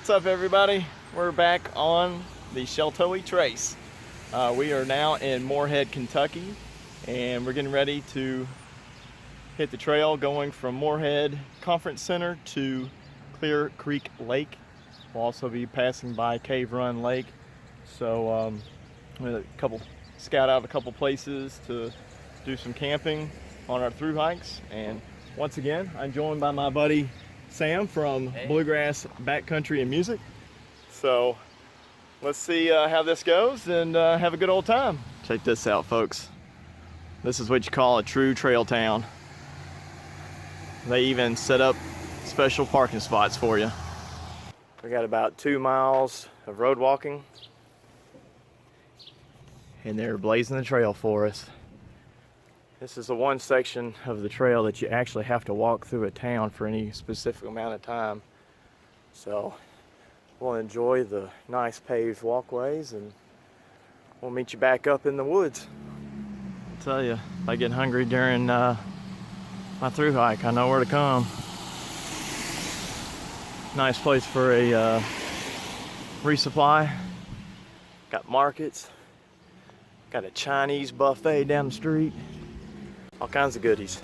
What's up, everybody? We're back on the Sheltowee Trace. We are now in Morehead, Kentucky, and we're getting ready to hit the trail going from Morehead Conference Center to Clear Creek Lake. We'll also be passing by Cave Run Lake. So scout out a couple places to do some camping on our through hikes. And once again, I'm joined by my buddy Sam from Bluegrass Backcountry and Music. So let's see how this goes and have a good old time. Check this out, folks. This is what you call a true trail town. They even set up special parking spots for you. We got about 2 miles of road walking, and they're blazing the trail for us. This is the one section of the trail that you actually have to walk through a town for any specific amount of time. So we'll enjoy the nice paved walkways, and we'll meet you back up in the woods. I'll tell you, if I get hungry during my through hike, I know where to come. Nice place for a resupply. Got markets, got a Chinese buffet down the street, all kinds of goodies.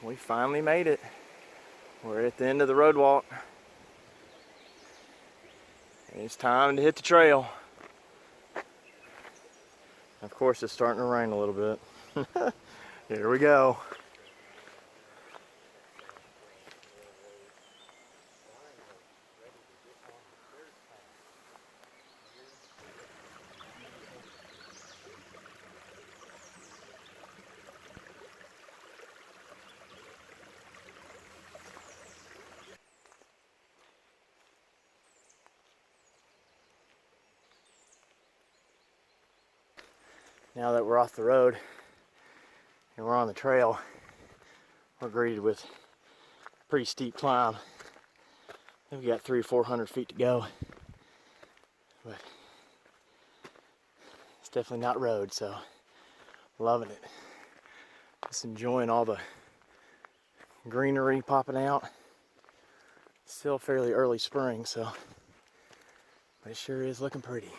We finally made it. We're at the end of the road walk. And it's time to hit the trail. Of course, it's starting to rain a little bit. Here we go. Now that we're off the road and we're on the trail, we're greeted with a pretty steep climb. We've got 300 or 400 feet to go, but it's definitely not road, so loving it. Just enjoying all the greenery popping out. Still fairly early spring, so but it sure is looking pretty.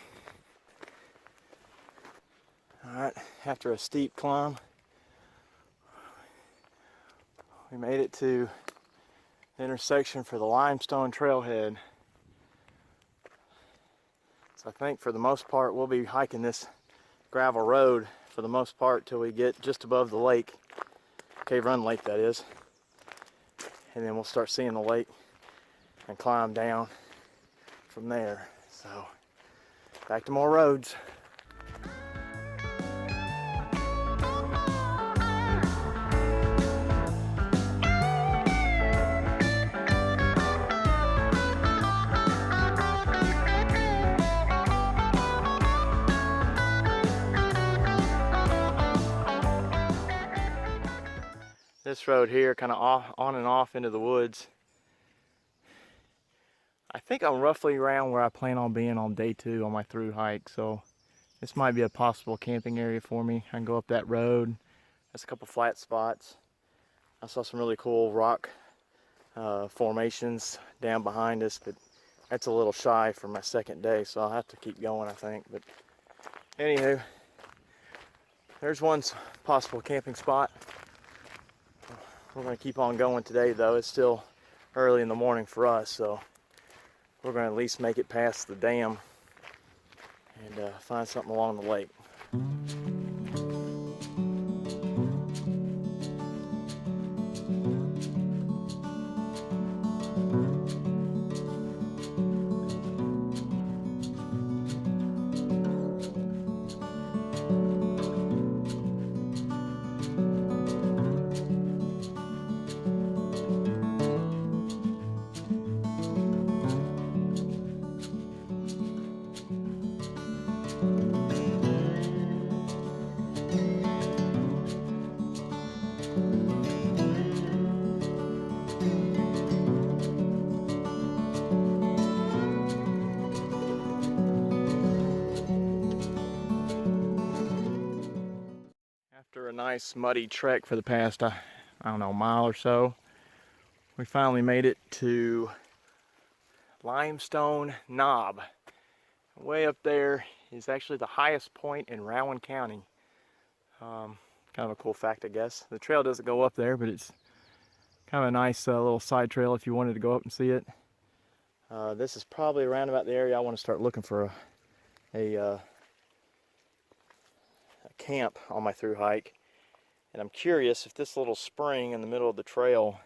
Alright, after a steep climb, we made it to the intersection for the limestone trailhead. So I think for the most part we'll be hiking this gravel road for the most part till we get just above the lake, Cave Run Lake that is. And then we'll start seeing the lake and climb down from there. So back to more roads. This road here kind of on and off into the woods. I think I'm roughly around where I plan on being on day 2 on my through hike, so this might be a possible camping area for me. I can go up that road. There's a couple flat spots. I saw some really cool rock formations down behind us, but that's a little shy for my second day, so I'll have to keep going, I think. But anywho, there's one possible camping spot. We're going to keep on going today, though. It's still early in the morning for us, so we're going to at least make it past the dam and find something along the lake. After a nice muddy trek for the past, I don't know, mile or so, we finally made it to Limestone Knob. Way up there is actually the highest point in Rowan County. Kind of a cool fact, I guess. The trail doesn't go up there, but it's kind of a nice little side trail if you wanted to go up and see it. This is probably around about the area I want to start looking for a camp on my through hike. And I'm curious if this little spring in the middle of the trail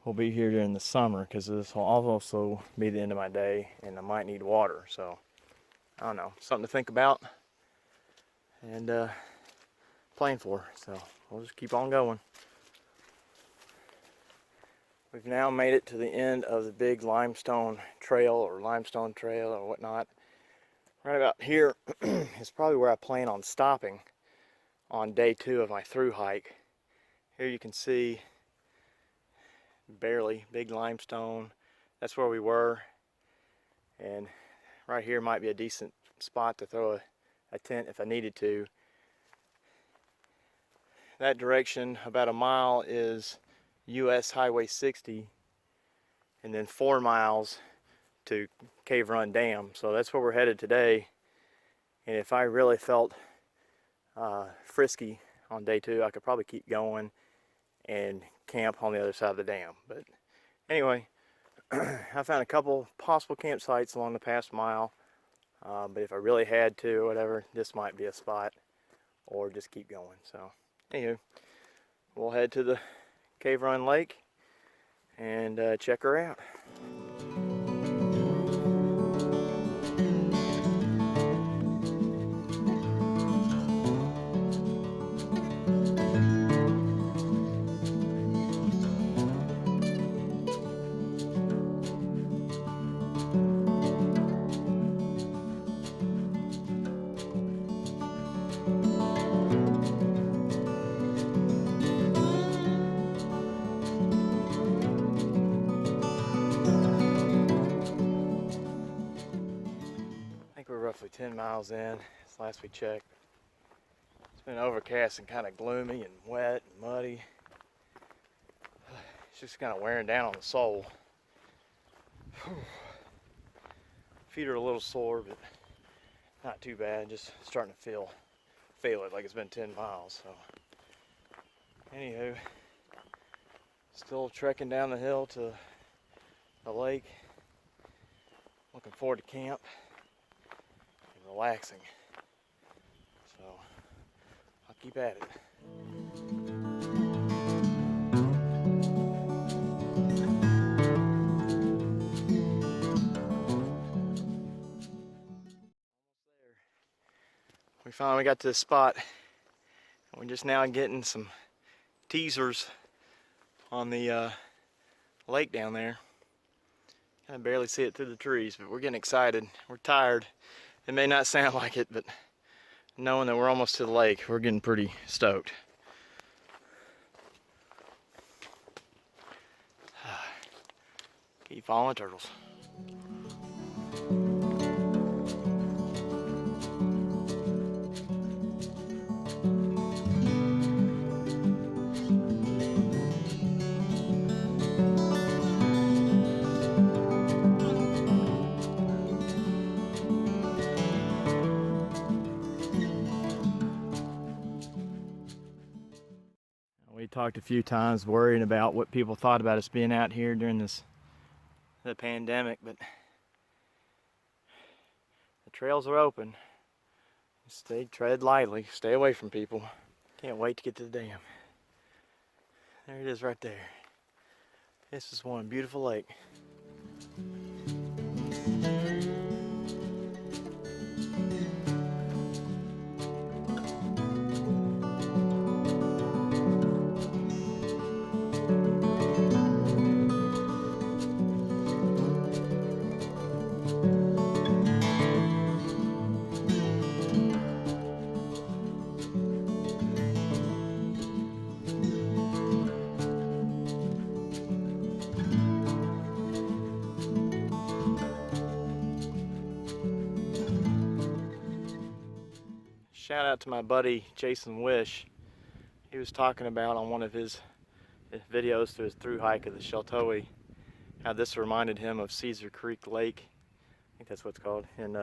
will be here during the summer, because this will also be the end of my day and I might need water. So I don't know, something to think about and plan for. So we'll just keep on going. We've now made it to the end of the big limestone trail or whatnot. Right about here is probably where I plan on stopping on day 2 of my through hike. Here you can see barely big limestone. That's where we were. And right here might be a decent spot to throw a tent if I needed to. That direction, about a mile, is US Highway 60, and then 4 miles to Cave Run Dam. So that's where we're headed today. And if I really felt frisky on day 2, I could probably keep going and camp on the other side of the dam. But anyway, I found a couple possible campsites along the past mile. But if I really had to or whatever, this might be a spot, or just keep going. So anywho, we'll head to the Cave Run Lake and check her out. We're roughly 10 miles in, since last we checked. It's been overcast and kind of gloomy and wet and muddy. It's just kind of wearing down on the soul. Feet are a little sore, but not too bad. Just starting to feel it like it's been 10 miles. So anywho, still trekking down the hill to the lake. Looking forward to camp. Relaxing. So I'll keep at it. We finally got to the spot. We're just now getting some teasers on the lake down there. I barely see it through the trees, but we're getting excited. We're tired. It may not sound like it, but knowing that we're almost to the lake, we're getting pretty stoked. Keep following turtles. We talked a few times worrying about what people thought about us being out here during the pandemic, but the trails are open. Tread lightly, stay away from people. Can't wait to get to the dam. There it is right there. This is one beautiful lake. Shout out to my buddy Jason Wish. He was talking about on one of his videos through his through hike of the Sheltowee how this reminded him of Cedar Creek Lake. I think that's what it's called in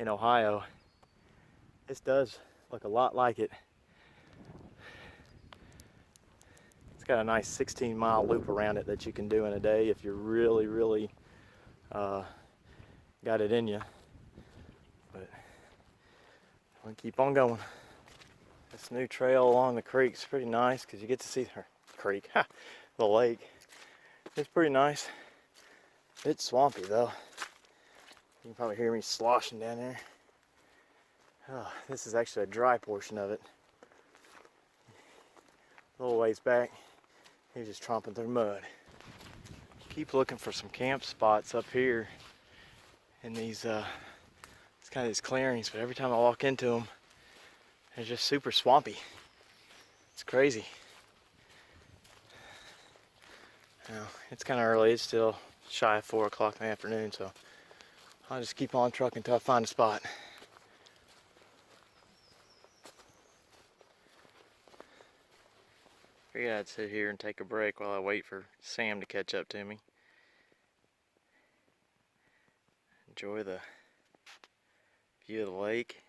Ohio. This does look a lot like it. It's got a nice 16-mile loop around it that you can do in a day if you're really got it in you. But we'll keep on going. This new trail along the creek's pretty nice because you get to see the lake. It's pretty nice. It's swampy though. You can probably hear me sloshing down there. Oh, this is actually a dry portion of it. A little ways back, he was just tromping through mud. Keep looking for some camp spots up here in these it's kind of these clearings, but every time I walk into them, they're just super swampy. It's crazy. Now, it's kind of early. It's still shy of 4 o'clock in the afternoon, so I'll just keep on trucking until I find a spot. Figured I'd sit here and take a break while I wait for Sam to catch up to me. Enjoy the view of the lake.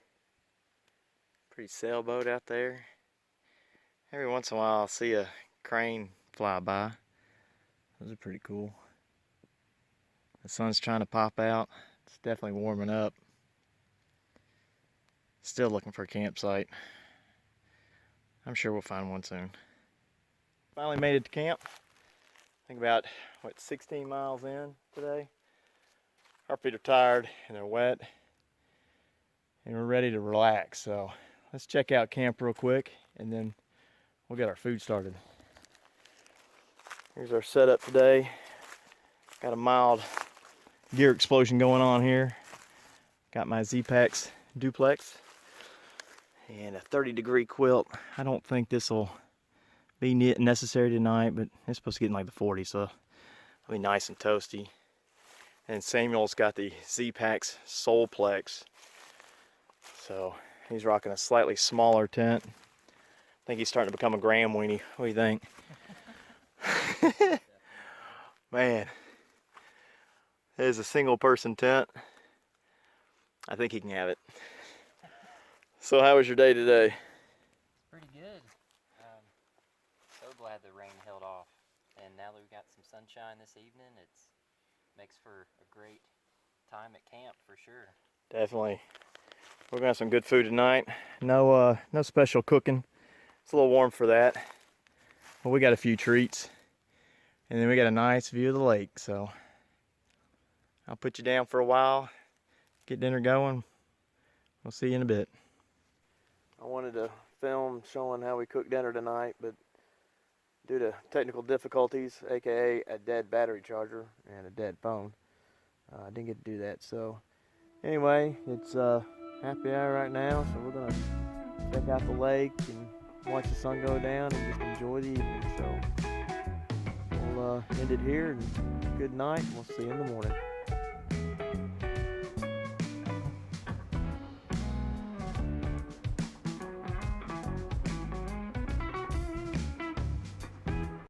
Pretty sailboat out there. Every once in a while I'll see a crane fly by. Those are pretty cool. The sun's trying to pop out. It's definitely warming up. Still looking for a campsite. I'm sure we'll find one soon. Finally made it to camp. I think about, 16 miles in today. Our feet are tired and they're wet. And we're ready to relax, so let's check out camp real quick and then we'll get our food started. Here's our setup today. Got a mild gear explosion going on here. Got my Zpacks Duplex and a 30-degree quilt. I don't think this will be necessary tonight, but it's supposed to get in like the 40s, so it'll be nice and toasty. And Samuel's got the Zpacks Soulplex. So he's rocking a slightly smaller tent. I think he's starting to become a gram weenie. What do you think? Man, it is a single person tent. I think he can have it. So how was your day today? Pretty good. So glad the rain held off. And now that we've got some sunshine this evening, it makes for a great time at camp for sure. Definitely. We're gonna have some good food tonight. No special cooking. It's a little warm for that. But we got a few treats. And then we got a nice view of the lake, so I'll put you down for a while, get dinner going. We'll see you in a bit. I wanted to film showing how we cook dinner tonight, but due to technical difficulties, aka a dead battery charger and a dead phone, I didn't get to do that. So anyway, it's happy hour right now, so we're gonna check out the lake and watch the sun go down and just enjoy the evening. So we'll end it here, and good night, and we'll see you in the morning.